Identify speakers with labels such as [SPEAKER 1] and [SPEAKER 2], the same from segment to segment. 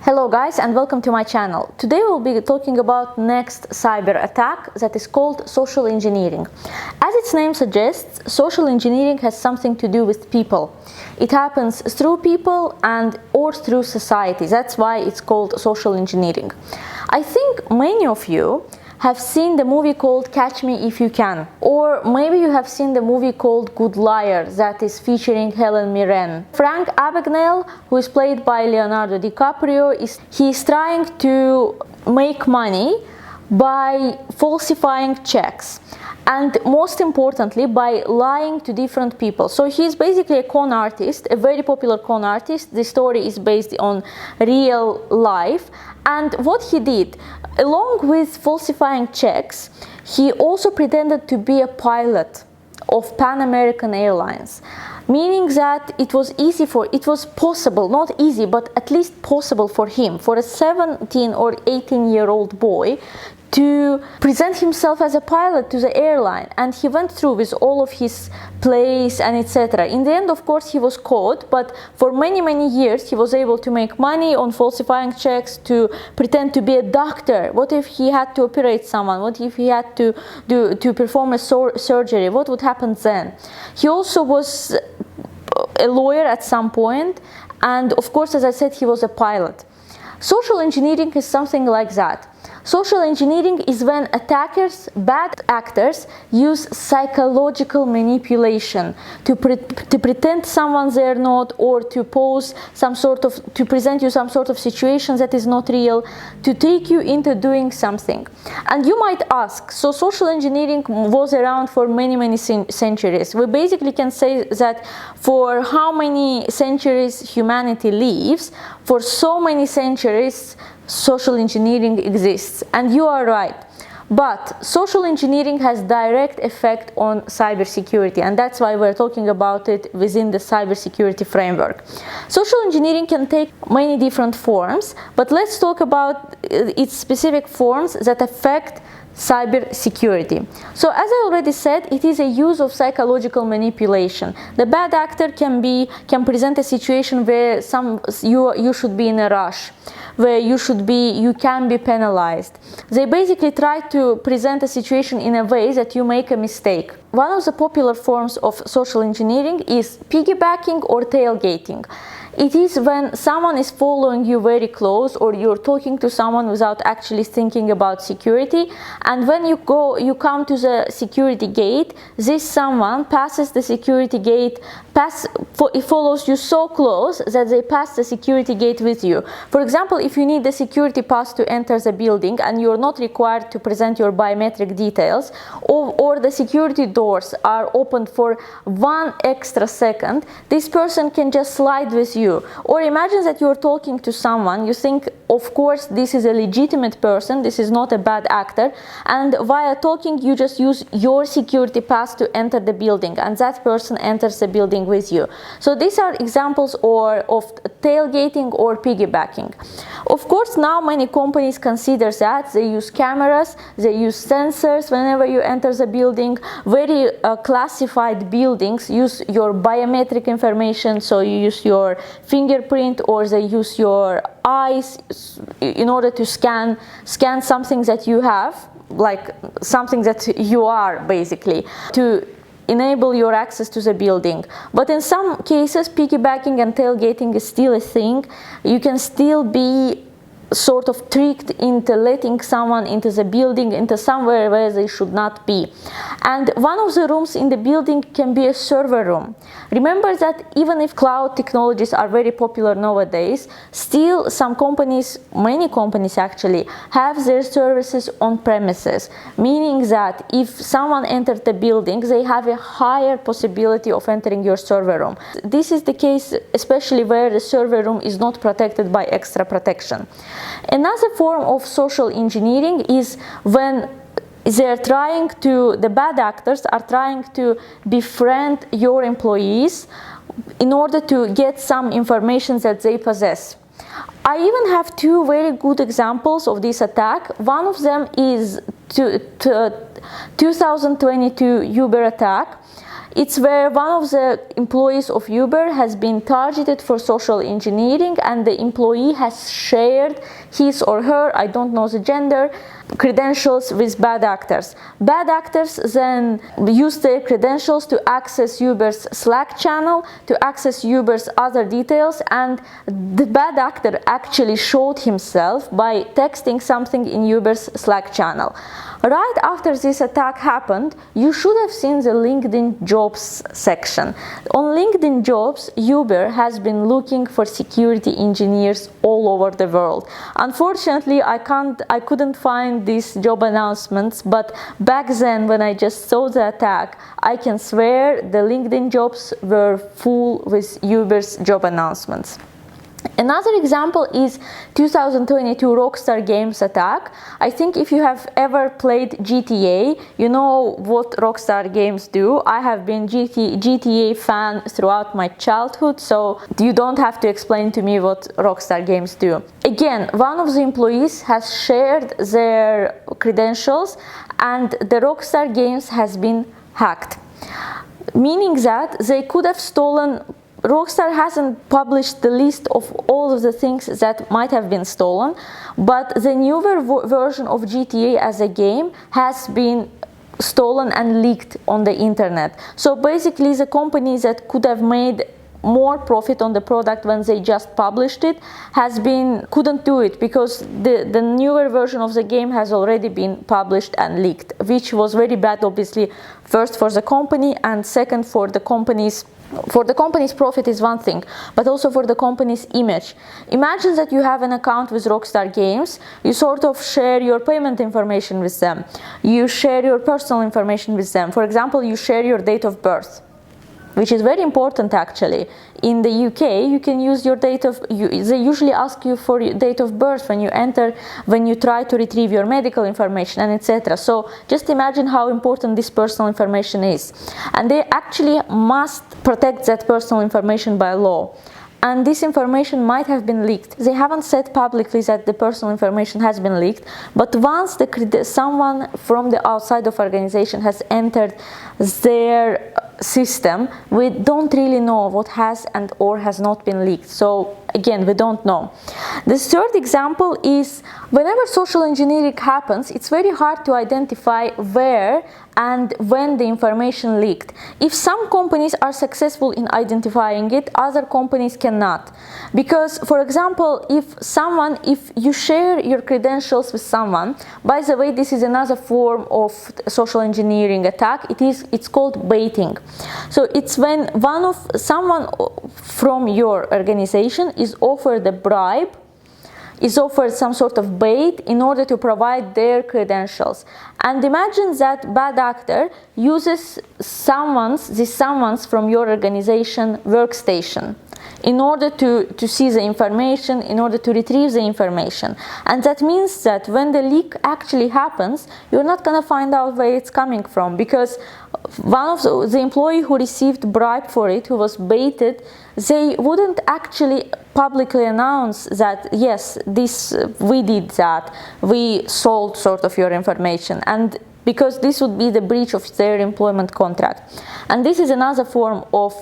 [SPEAKER 1] Hello guys, and welcome to my channel. Today we'll be talking about next cyber attack that is called social engineering. As its name suggests, social engineering has something to do with people. It happens through people and or through society. That's why it's called social engineering. I think many of you have seen the movie called Catch Me If You Can, or maybe you have seen the movie called Good Liar that is featuring Helen Mirren. Frank Abagnale, who is played by Leonardo DiCaprio, is trying to make money by falsifying checks, and most importantly by lying to different people. So he's basically a con artist, a very popular con artist. The story is based on real life, and what he did, along with falsifying checks, he also pretended to be a pilot of Pan American Airlines, meaning that it was possible, not easy, but at least possible for him, for a 17 or 18-year-old boy, to present himself as a pilot to the airline. And he went through with all of his plays and etc. In the end, of course, he was caught, but for many years he was able to make money on falsifying checks, to pretend to be a doctor. What if he had to operate someone? What if he had to perform a surgery? What would happen then? He also was a lawyer at some point, and of course, as I said, he was a pilot. Social engineering is something like that. Social engineering is when attackers, bad actors, use psychological manipulation to pretend someone they're not, or to present you some sort of situation that is not real, to trick you into doing something. And you might ask, so social engineering was around for many centuries. We basically can say that for how many centuries humanity lives, for so many centuries social engineering exists. And you are right, but social engineering has direct effect on cybersecurity, and that's why we're talking about it within the cybersecurity framework. Social engineering can take many different forms, but let's talk about its specific forms that affect cybersecurity. So as I already said, it is a use of psychological manipulation. The bad actor can present a situation where you should be in a rush, where you can be penalized. They basically try to present a situation in a way that you make a mistake. One of the popular forms of social engineering is piggybacking or tailgating. It is when someone is following you very close, or you're talking to someone without actually thinking about security, and when you come to the security gate, this someone passes the security gate, it follows you so close that they pass the security gate with you. For example, if you need the security pass to enter the building and you're not required to present your biometric details, or the security doors are opened for 1 extra second, this person can just slide with you. Or imagine that you're talking to someone, you think, of course, this is a legitimate person, this is not a bad actor, and via talking you just use your security pass to enter the building, and that person enters the building with you. So these are examples of tailgating or piggybacking. Of course, now many companies consider that. They use cameras, they use sensors whenever you enter the building. Very classified buildings use your biometric information, so you use your fingerprint, or they use your eyes in order to scan something that you have, like something that you are, basically, to enable your access to the building. But in some cases, piggybacking and tailgating is still a thing. You can still be sort of tricked into letting someone into the building, into somewhere where they should not be. And one of the rooms in the building can be a server room. Remember that even if cloud technologies are very popular nowadays, still some companies, many companies actually, have their services on premises, meaning that if someone entered the building, they have a higher possibility of entering your server room. This is the case especially where the server room is not protected by extra protection. Another form of social engineering is when the bad actors are trying to befriend your employees in order to get some information that they possess. I even have two very good examples of this attack. One of them is 2022 Uber attack. It's where one of the employees of Uber has been targeted for social engineering, and the employee has shared his or her, I don't know the gender, credentials with bad actors. Bad actors then use their credentials to access Uber's Slack channel, to access Uber's other details, and the bad actor actually showed himself by texting something in Uber's Slack channel. Right after this attack happened, you should have seen the LinkedIn jobs section. On LinkedIn jobs, Uber has been looking for security engineers all over the world. Unfortunately, I couldn't find these job announcements, but back then when I just saw the attack, I can swear the LinkedIn jobs were full with Uber's job announcements. Another example is 2022 Rockstar Games attack. I think if you have ever played GTA, you know what Rockstar Games do. I have been GTA fan throughout my childhood, so you don't have to explain to me what Rockstar Games do. Again, one of the employees has shared their credentials and the Rockstar Games has been hacked, meaning that they could have stolen. Rockstar hasn't published the list of all of the things that might have been stolen, but the newer version of GTA as a game has been stolen and leaked on the internet. So basically the companies that could have made more profit on the product when they just published it couldn't do it, because the newer version of the game has already been published and leaked, which was very bad, obviously, first for the company, and second for the company's profit is one thing, but also for the company's image. Imagine that you have an account with Rockstar Games, you sort of share your payment information with them, you share your personal information with them. For example, you share your date of birth, which is very important actually. In the UK, you can use your they usually ask you for your date of birth when you try to retrieve your medical information and etc. So just imagine how important this personal information is. And they actually must protect that personal information by law. And this information might have been leaked. They haven't said publicly that the personal information has been leaked, but once someone from the outside of organization has entered their system, we don't really know what has and or has not been leaked. So again, we don't know. The third example is whenever social engineering happens, it's very hard to identify where and when the information leaked. If some companies are successful in identifying it, other companies cannot. Because, for example, if you share your credentials with someone, by the way, this is another form of social engineering attack. It's called baiting. So it's when someone from your organization is offered a bribe, is offered some sort of bait in order to provide their credentials. And imagine that bad actor uses someone's from your organization workstation in order to see the information, in order to retrieve the information. And that means that when the leak actually happens, you're not going to find out where it's coming from, because one of the employee who received bribe for it, who was baited, they wouldn't actually publicly announce that, yes, we did that, we sold sort of your information, and because this would be the breach of their employment contract. And this is another form of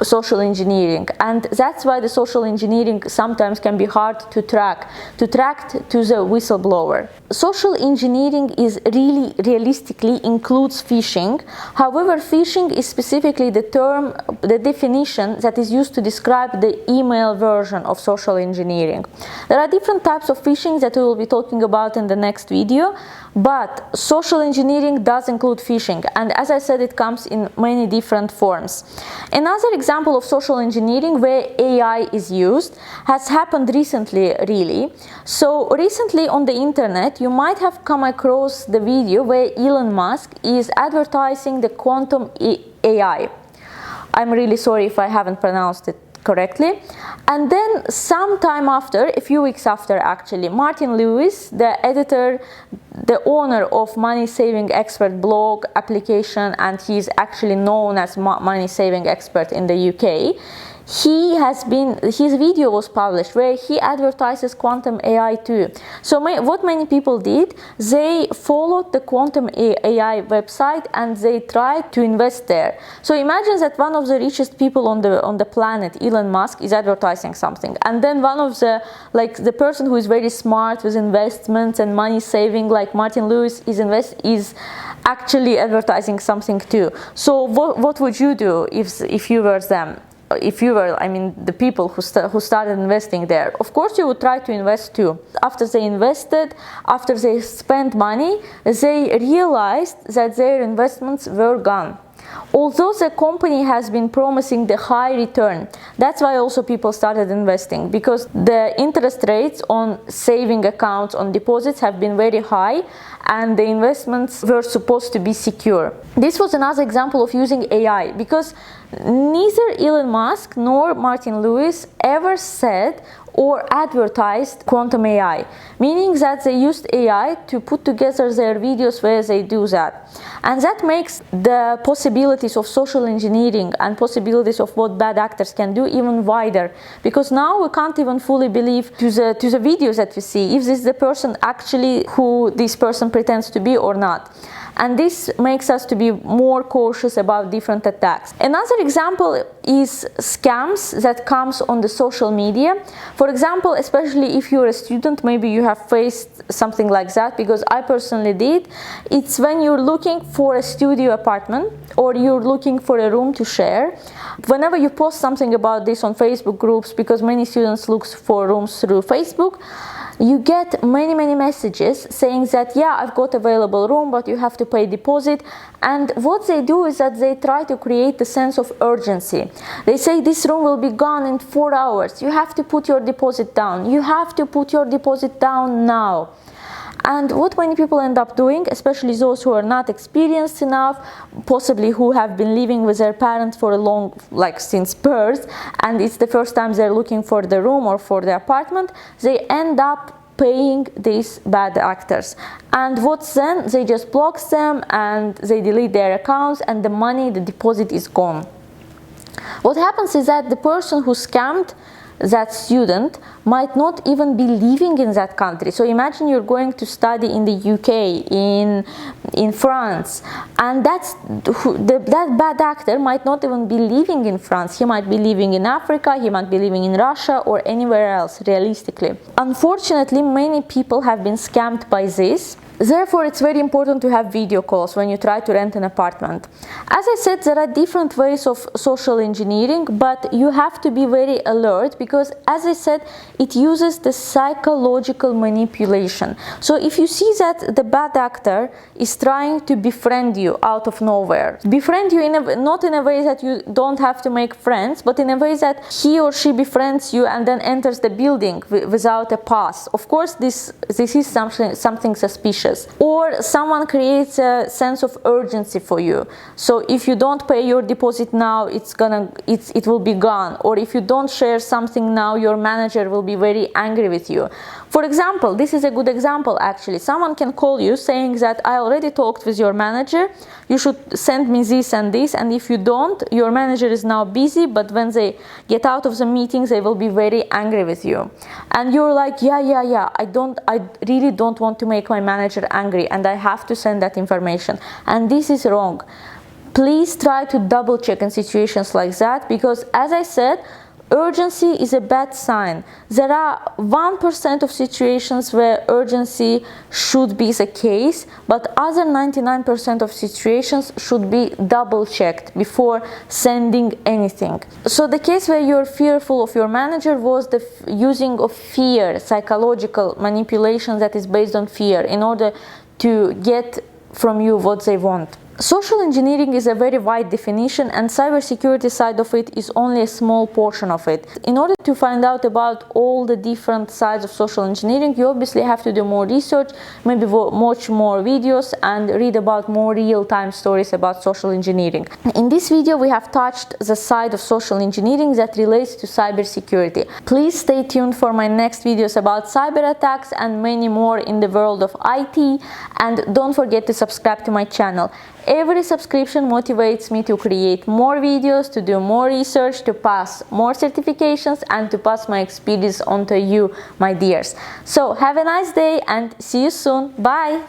[SPEAKER 1] social engineering, and that's why the social engineering sometimes can be hard to track to the whistleblower. Social engineering is realistically includes phishing. However, phishing is specifically the definition that is used to describe the email version of social engineering. There are different types of phishing that we will be talking about in the next video, but social engineering does include phishing, and as I said, it comes in many different forms. Another example of social engineering where AI is used has happened recently, really. So recently on the internet, you might have come across the video where Elon Musk is advertising the quantum AI. I'm really sorry if I haven't pronounced it correctly. And then sometime after, a few weeks after actually, Martin Lewis, the editor, the owner of Money Saving Expert blog application, and he's actually known as Money Saving Expert in the UK, his video was published where he advertises quantum AI too. So what many people did, they followed the quantum AI website and they tried to invest there. So imagine that one of the richest people on the planet, Elon Musk, is advertising something, and then one of the person who is very smart with investments and money saving, like Martin Lewis, is actually advertising something too. So what would you do if you were them? If you were, I mean, the people who started investing there? Of course you would try to invest too. After they invested, after they spent money, they realized that their investments were gone. Although the company has been promising the high return, that's why also people started investing, because the interest rates on saving accounts, on deposits, have been very high and the investments were supposed to be secure. This was another example of using AI, because neither Elon Musk nor Martin Lewis ever said or advertised quantum AI, meaning that they used AI to put together their videos where they do that. And that makes the possibilities of social engineering and possibilities of what bad actors can do even wider, because now we can't even fully believe to the videos that we see if this is the person actually who this person pretends to be or not. And this makes us to be more cautious about different attacks. Another example is scams that comes on the social media. For example, especially if you're a student, maybe you have faced something like that, because I personally did. It's when you're looking for a studio apartment or you're looking for a room to share. Whenever you post something about this on Facebook groups, because many students look for rooms through Facebook, you get many messages saying that, yeah, I've got available room, but you have to pay deposit. And what they do is that they try to create a sense of urgency. They say this room will be gone in 4 hours. You have to put your deposit down. You have to put your deposit down now. And what many people end up doing, especially those who are not experienced enough, possibly who have been living with their parents for a long, like since birth, and it's the first time they're looking for the room or for the apartment, they end up paying these bad actors. And what's then? They just block them and they delete their accounts, and the money, the deposit is gone. What happens is that the person who scammed that student might not even be living in that country. So imagine you're going to study in the UK, in France, and that bad actor might not even be living in France. He might be living in Africa, he might be living in Russia or anywhere else, realistically. Unfortunately, many people have been scammed by this. Therefore, it's very important to have video calls when you try to rent an apartment. As I said, there are different ways of social engineering, but you have to be very alert, because, as I said, it uses the psychological manipulation. So if you see that the bad actor is trying to befriend you out of nowhere, befriend you not in a way that you don't have to make friends, but in a way that he or she befriends you and then enters the building without a pass. Of course, this is something suspicious. Or someone creates a sense of urgency for you. So if you don't pay your deposit now, it will be gone. Or if you don't share something now, your manager will be very angry with you. For example, this is a good example actually. Someone can call you saying that I already talked with your manager, you should send me this and this, and if you don't, your manager is now busy, but when they get out of the meetings, they will be very angry with you. And you're like, yeah, I really don't want to make my manager angry, and I have to send that information. And this is wrong. Please try to double check in situations like that, because, as I said, urgency is a bad sign. There are 1% of situations where urgency should be the case, but other 99% of situations should be double checked before sending anything. So the case where you're fearful of your manager was the using of fear, psychological manipulation that is based on fear, in order to get from you what they want. Social engineering is a very wide definition, and cybersecurity side of it is only a small portion of it. In order to find out about all the different sides of social engineering, you obviously have to do more research, maybe watch more videos and read about more real-time stories about social engineering. In this video, we have touched the side of social engineering that relates to cybersecurity. Please stay tuned for my next videos about cyber attacks and many more in the world of IT, and don't forget to subscribe to my channel. every subscription motivates me to create more videos, to do more research, to pass more certifications, and to pass my experience on to you, my dears. So have a nice day and see you soon. Bye.